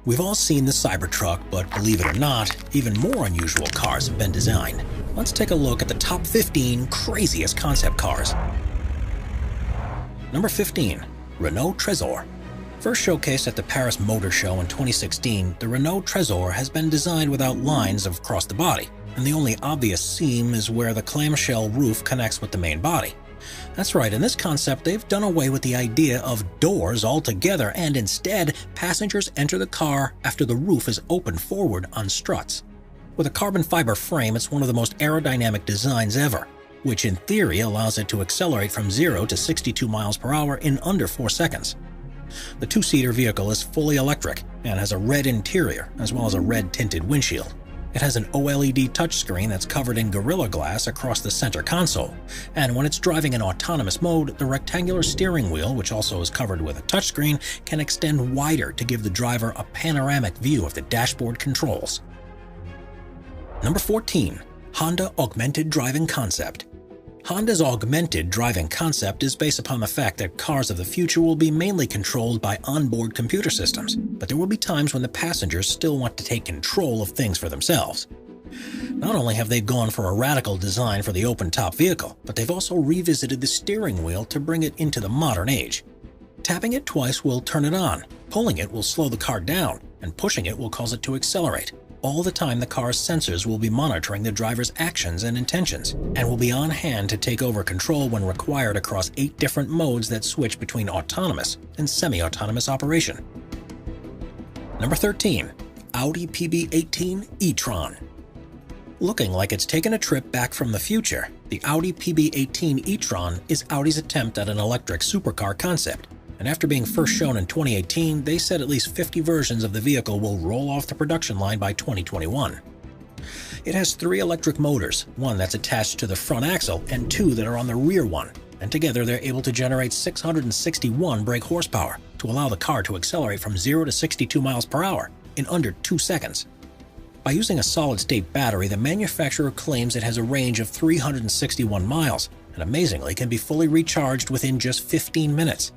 We've all seen the Cybertruck, but believe it or not, even more unusual cars have been designed. Let's take a look at the top 15 craziest concept cars. Number 15. Renault Trezor. First showcased at the Paris Motor Show in 2016, the Renault Trezor has been designed without lines across the body, and the only obvious seam is where the clamshell roof connects with the main body. That's right, in this concept they've done away with the idea of doors altogether, and instead, passengers enter the car after the roof is opened forward on struts. With a carbon fiber frame, it's one of the most aerodynamic designs ever, which in theory allows it to accelerate from 0 to 62 miles per hour in under 4 seconds. The two-seater vehicle is fully electric and has a red interior as well as a red tinted windshield. It has an OLED touchscreen that's covered in Gorilla Glass across the center console, and when it's driving in autonomous mode, the rectangular steering wheel, which also is covered with a touchscreen, can extend wider to give the driver a panoramic view of the dashboard controls. Number 14. Honda Augmented Driving Concept. Honda's augmented driving concept is based upon the fact that cars of the future will be mainly controlled by onboard computer systems, but there will be times when the passengers still want to take control of things for themselves. Not only have they gone for a radical design for the open-top vehicle, but they've also revisited the steering wheel to bring it into the modern age. Tapping it twice will turn it on, pulling it will slow the car down, and pushing it will cause it to accelerate. All the time the car's sensors will be monitoring the driver's actions and intentions, and will be on hand to take over control when required across 8 different modes that switch between autonomous and semi-autonomous operation. Number 13. Audi PB18 e-tron. Looking like it's taken a trip back from the future, the Audi PB18 e-tron is Audi's attempt at an electric supercar concept. And after being first shown in 2018, they said at least 50 versions of the vehicle will roll off the production line by 2021. It has 3 electric motors, one that's attached to the front axle and 2 that are on the rear one, and together they're able to generate 661 brake horsepower to allow the car to accelerate from 0 to 62 miles per hour in under 2 seconds. By using a solid-state battery, the manufacturer claims it has a range of 361 miles, and amazingly can be fully recharged within just 15 minutes.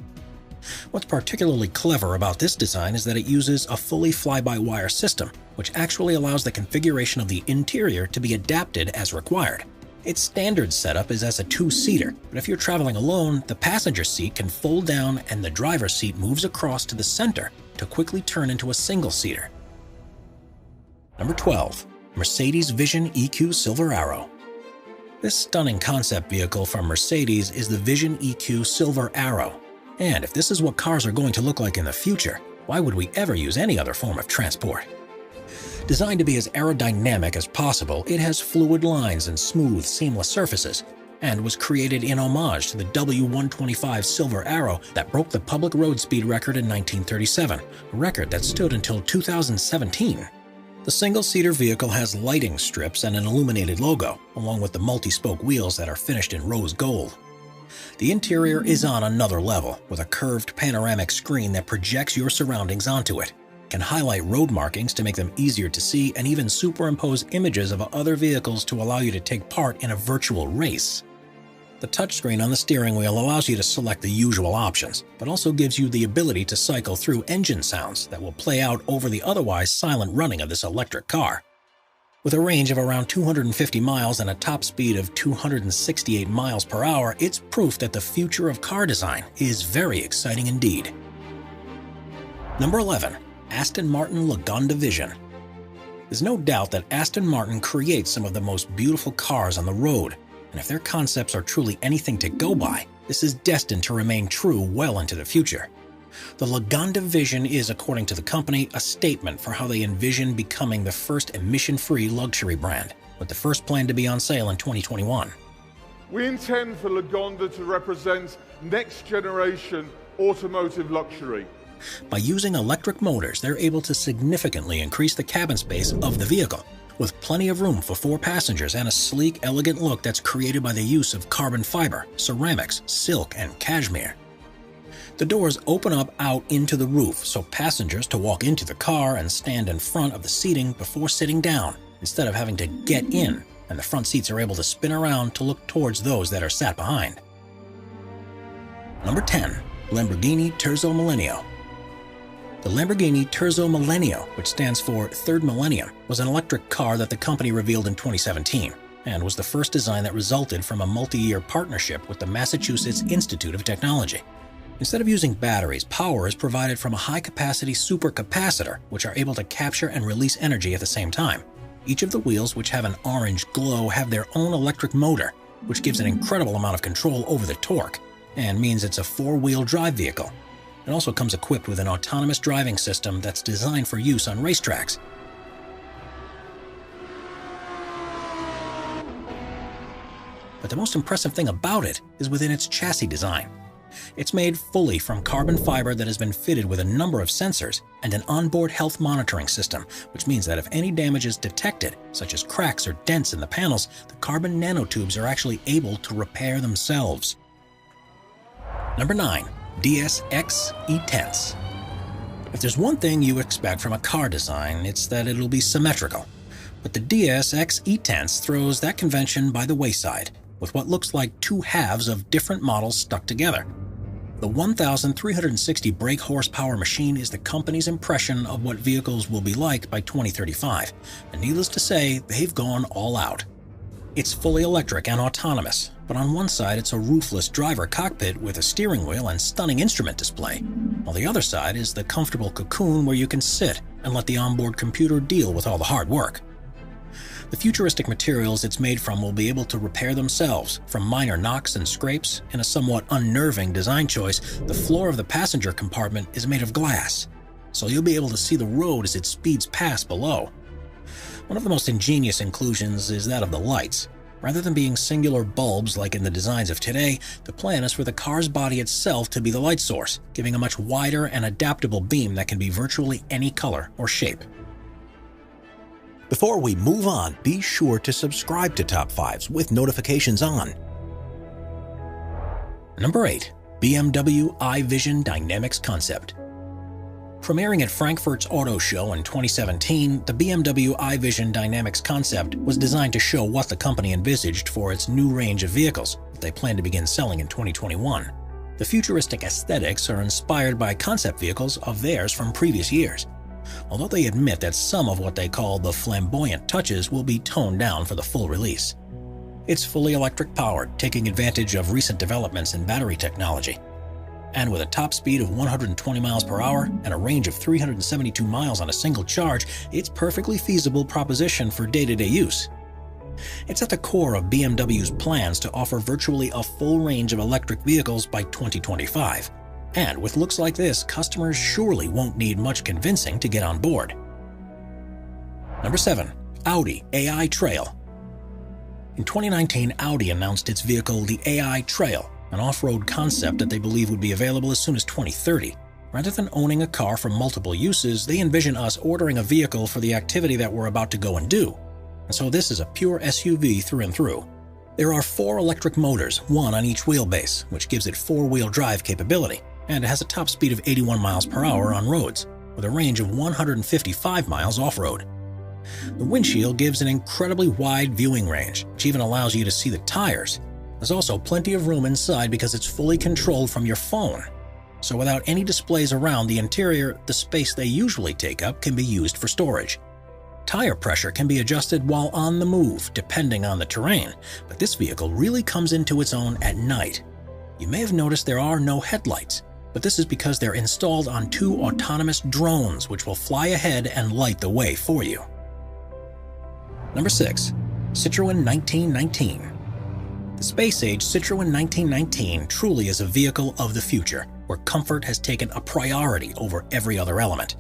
What's particularly clever about this design is that it uses a fully fly-by-wire system, which actually allows the configuration of the interior to be adapted as required. Its standard setup is as a 2-seater, but if you're traveling alone, the passenger seat can fold down and the driver's seat moves across to the center to quickly turn into a single-seater. Number 12. Mercedes Vision EQ Silver Arrow. This stunning concept vehicle from Mercedes is the Vision EQ Silver Arrow. And if this is what cars are going to look like in the future, why would we ever use any other form of transport? Designed to be as aerodynamic as possible, it has fluid lines and smooth, seamless surfaces, and was created in homage to the W125 Silver Arrow that broke the public road speed record in 1937, a record that stood until 2017. The single-seater vehicle has lighting strips and an illuminated logo, along with the multi-spoke wheels that are finished in rose gold. The interior is on another level, with a curved panoramic screen that projects your surroundings onto it, can highlight road markings to make them easier to see, and even superimpose images of other vehicles to allow you to take part in a virtual race. The touchscreen on the steering wheel allows you to select the usual options, but also gives you the ability to cycle through engine sounds that will play out over the otherwise silent running of this electric car. With a range of around 250 miles and a top speed of 268 miles per hour, it's proof that the future of car design is very exciting indeed. Number 11. Aston Martin Lagonda Vision. There's no doubt that Aston Martin creates some of the most beautiful cars on the road, and if their concepts are truly anything to go by, this is destined to remain true well into the future. The Lagonda Vision is, according to the company, a statement for how they envision becoming the first emission-free luxury brand, with the first plan to be on sale in 2021. We intend for Lagonda to represent next-generation automotive luxury. By using electric motors, they're able to significantly increase the cabin space of the vehicle, with plenty of room for 4 passengers and a sleek, elegant look that's created by the use of carbon fiber, ceramics, silk, and cashmere. The doors open up out into the roof, so passengers to walk into the car and stand in front of the seating before sitting down, instead of having to get in, and the front seats are able to spin around to look towards those that are sat behind. Number 10. Lamborghini Terzo Millennio. The Lamborghini Terzo Millennio, which stands for Third Millennium, was an electric car that the company revealed in 2017, and was the first design that resulted from a multi-year partnership with the Massachusetts Institute of Technology. Instead of using batteries, power is provided from a high-capacity supercapacitor, which are able to capture and release energy at the same time. Each of the wheels, which have an orange glow, have their own electric motor, which gives an incredible amount of control over the torque, and means it's a four-wheel drive vehicle. It also comes equipped with an autonomous driving system that's designed for use on racetracks. But the most impressive thing about it is within its chassis design. It's made fully from carbon fiber that has been fitted with a number of sensors and an onboard health monitoring system, which means that if any damage is detected, such as cracks or dents in the panels, the carbon nanotubes are actually able to repair themselves. Number 9. DS-X E-Tense. If there's one thing you expect from a car design, it's that it'll be symmetrical. But the DS-X E-Tense throws that convention by the wayside, with what looks like two halves of different models stuck together. The 1,360 brake horsepower machine is the company's impression of what vehicles will be like by 2035, and needless to say, they've gone all out. It's fully electric and autonomous, but on one side it's a roofless driver cockpit with a steering wheel and stunning instrument display, while the other side is the comfortable cocoon where you can sit and let the onboard computer deal with all the hard work. The futuristic materials it's made from will be able to repair themselves from minor knocks and scrapes. In a somewhat unnerving design choice, the floor of the passenger compartment is made of glass, so you'll be able to see the road as it speeds past below. One of the most ingenious inclusions is that of the lights. Rather than being singular bulbs like in the designs of today, the plan is for the car's body itself to be the light source, giving a much wider and adaptable beam that can be virtually any color or shape. Before we move on, be sure to subscribe to Top 5s with notifications on. Number 8. BMW iVision Dynamics Concept. Premiering at Frankfurt's Auto Show in 2017, the BMW iVision Dynamics Concept was designed to show what the company envisaged for its new range of vehicles that they plan to begin selling in 2021. The futuristic aesthetics are inspired by concept vehicles of theirs from previous years, although they admit that some of what they call the flamboyant touches will be toned down for the full release. It's fully electric powered, taking advantage of recent developments in battery technology. And with a top speed of 120 miles per hour and a range of 372 miles on a single charge, it's perfectly feasible proposition for day-to-day use. It's at the core of BMW's plans to offer virtually a full range of electric vehicles by 2025. And with looks like this, customers surely won't need much convincing to get on board. Number 7. Audi AI Trail. In 2019, Audi announced its vehicle, the AI Trail, an off-road concept that they believe would be available as soon as 2030. Rather than owning a car for multiple uses, they envision us ordering a vehicle for the activity that we're about to go and do. And so this is a pure SUV through and through. There are 4 electric motors, one on each wheelbase, which gives it 4-wheel drive capability, and it has a top speed of 81 miles per hour on roads, with a range of 155 miles off-road. The windshield gives an incredibly wide viewing range, which even allows you to see the tires. There's also plenty of room inside because it's fully controlled from your phone. So without any displays around the interior, the space they usually take up can be used for storage. Tire pressure can be adjusted while on the move, depending on the terrain, but this vehicle really comes into its own at night. You may have noticed there are no headlights, but this is because they're installed on 2 autonomous drones which will fly ahead and light the way for you. Number 6. Citroën 1919. The space-age Citroën 1919 truly is a vehicle of the future, where comfort has taken a priority over every other element.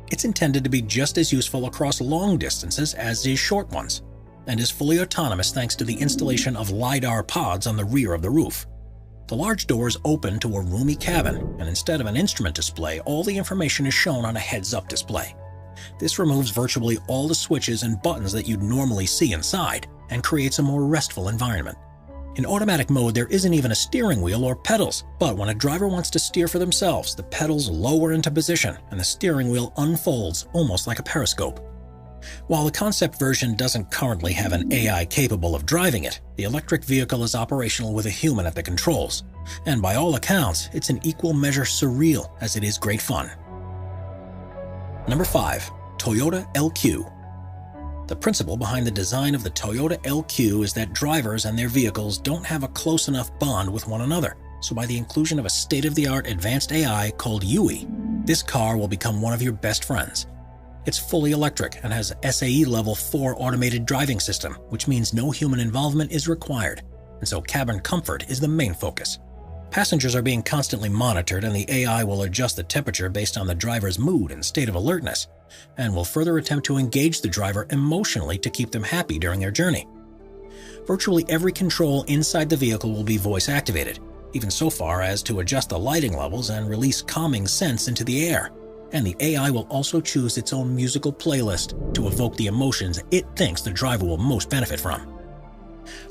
It's intended to be just as useful across long distances as is short ones, and is fully autonomous thanks to the installation of LiDAR pods on the rear of the roof. The large doors open to a roomy cabin, and instead of an instrument display, all the information is shown on a heads-up display. This removes virtually all the switches and buttons that you'd normally see inside, and creates a more restful environment. In automatic mode, there isn't even a steering wheel or pedals, but when a driver wants to steer for themselves, the pedals lower into position and the steering wheel unfolds almost like a periscope. While the concept version doesn't currently have an AI capable of driving it, the electric vehicle is operational with a human at the controls, and by all accounts, it's in equal measure surreal as it is great fun. Number 5. Toyota LQ. The principle behind the design of the Toyota LQ is that drivers and their vehicles don't have a close enough bond with one another. So by the inclusion of a state-of-the-art advanced AI called Yui, this car will become one of your best friends. It's fully electric and has SAE Level 4 automated driving system, which means no human involvement is required, and so cabin comfort is the main focus. Passengers are being constantly monitored, and the AI will adjust the temperature based on the driver's mood and state of alertness, and will further attempt to engage the driver emotionally to keep them happy during their journey. Virtually every control inside the vehicle will be voice-activated, even so far as to adjust the lighting levels and release calming scents into the air. And the AI will also choose its own musical playlist to evoke the emotions it thinks the driver will most benefit from.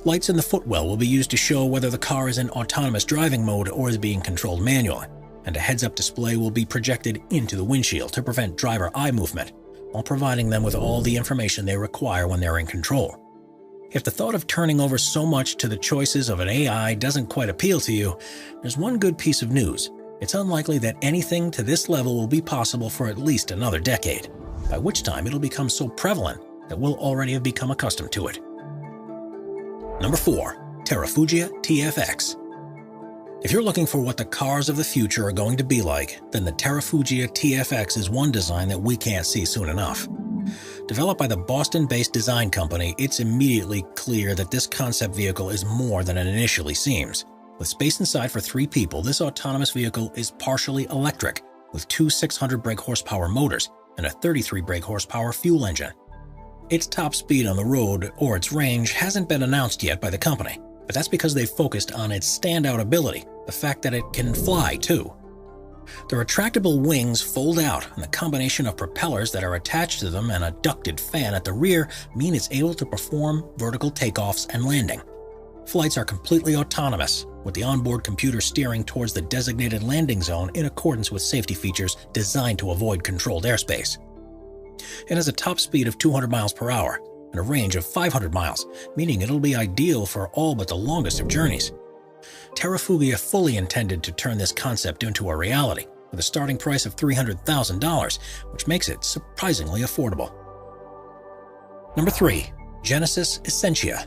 Lights in the footwell will be used to show whether the car is in autonomous driving mode or is being controlled manually, and a heads-up display will be projected into the windshield to prevent driver eye movement, while providing them with all the information they require when they're in control. If the thought of turning over so much to the choices of an AI doesn't quite appeal to you, there's one good piece of news. It's unlikely that anything to this level will be possible for at least another decade, by which time it'll become so prevalent that we'll already have become accustomed to it. Number 4. Terrafugia TFX. If you're looking for what the cars of the future are going to be like, then the Terrafugia TFX is one design that we can't see soon enough. Developed by the Boston-based design company, it's immediately clear that this concept vehicle is more than it initially seems. With space inside for 3 people, this autonomous vehicle is partially electric, with 2 600 brake horsepower motors and a 33 brake horsepower fuel engine. Its top speed on the road, or its range, hasn't been announced yet by the company, but that's because they've focused on its standout ability, the fact that it can fly too. The retractable wings fold out, and the combination of propellers that are attached to them and a ducted fan at the rear mean it's able to perform vertical takeoffs and landing. Flights are completely autonomous, with the onboard computer steering towards the designated landing zone in accordance with safety features designed to avoid controlled airspace. It has a top speed of 200 miles per hour and a range of 500 miles, meaning it'll be ideal for all but the longest of journeys. Terrafugia fully intended to turn this concept into a reality, with a starting price of $300,000, which makes it surprisingly affordable. Number 3. Genesis Essentia.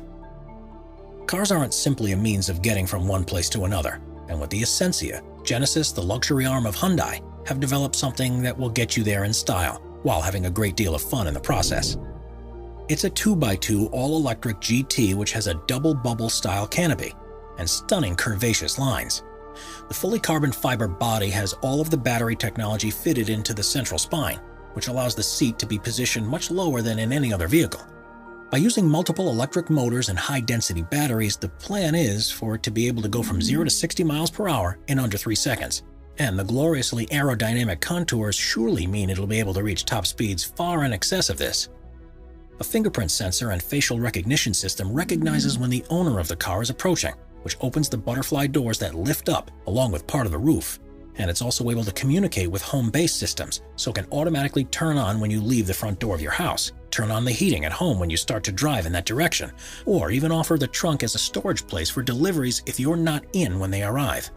Cars aren't simply a means of getting from one place to another, and with the Essentia, Genesis, the luxury arm of Hyundai, have developed something that will get you there in style, while having a great deal of fun in the process. It's a 2x2 all-electric GT which has a double bubble-style canopy and stunning curvaceous lines. The fully carbon fiber body has all of the battery technology fitted into the central spine, which allows the seat to be positioned much lower than in any other vehicle. By using multiple electric motors and high-density batteries, the plan is for it to be able to go from 0 to 60 miles per hour in under 3 seconds. And the gloriously aerodynamic contours surely mean it'll be able to reach top speeds far in excess of this. A fingerprint sensor and facial recognition system recognizes when the owner of the car is approaching, which opens the butterfly doors that lift up along with part of the roof. And it's also able to communicate with home-based systems, so it can automatically turn on when you leave the front door of your house, turn on the heating at home when you start to drive in that direction, or even offer the trunk as a storage place for deliveries if you're not in when they arrive.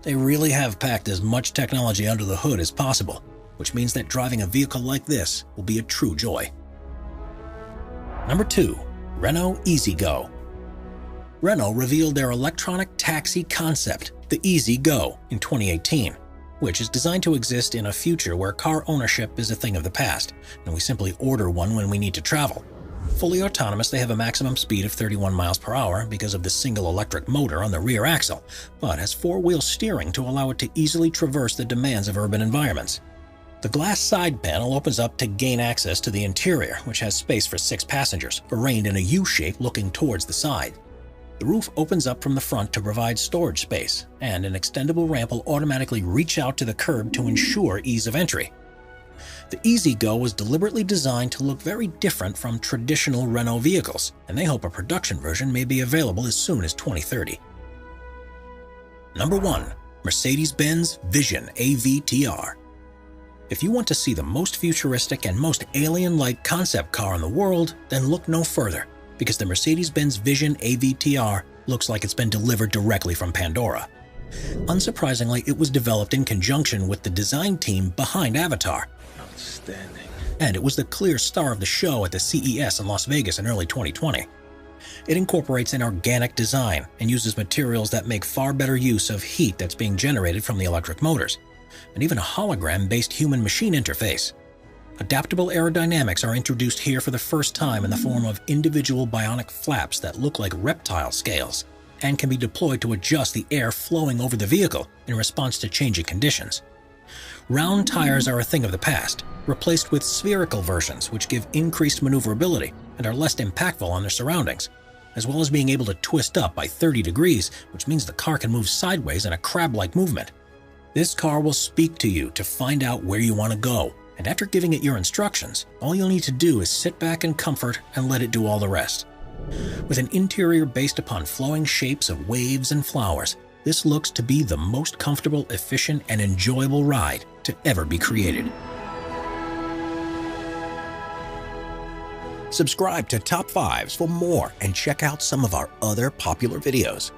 They really have packed as much technology under the hood as possible, which means that driving a vehicle like this will be a true joy. Number 2. Renault EasyGo. Renault revealed their electronic taxi concept, the EasyGo, in 2018, which is designed to exist in a future where car ownership is a thing of the past, and we simply order one when we need to travel. Fully autonomous, they have a maximum speed of 31 miles per hour because of the single electric motor on the rear axle, but has 4-wheel steering to allow it to easily traverse the demands of urban environments. The glass side panel opens up to gain access to the interior, which has space for 6 passengers, arranged in a U-shape looking towards the side. The roof opens up from the front to provide storage space, and an extendable ramp will automatically reach out to the curb to ensure ease of entry. The EasyGo was deliberately designed to look very different from traditional Renault vehicles, and they hope a production version may be available as soon as 2030. Number 1. Mercedes-Benz Vision AVTR. If you want to see the most futuristic and most alien-like concept car in the world, then look no further, because the Mercedes-Benz Vision AVTR looks like it's been delivered directly from Pandora. Unsurprisingly, it was developed in conjunction with the design team behind Avatar, Outstanding. And it was the clear star of the show at the CES in Las Vegas in early 2020. It incorporates an organic design and uses materials that make far better use of heat that's being generated from the electric motors, and even a hologram-based human-machine interface. Adaptable aerodynamics are introduced here for the first time in the form of individual bionic flaps that look like reptile scales and can be deployed to adjust the air flowing over the vehicle in response to changing conditions. Round tires are a thing of the past, replaced with spherical versions which give increased maneuverability and are less impactful on their surroundings, as well as being able to twist up by 30 degrees, which means the car can move sideways in a crab-like movement. This car will speak to you to find out where you want to go, and after giving it your instructions, all you'll need to do is sit back in comfort and let it do all the rest. With an interior based upon flowing shapes of waves and flowers, this looks to be the most comfortable, efficient, and enjoyable ride to ever be created. Subscribe to Top 5s for more and check out some of our other popular videos.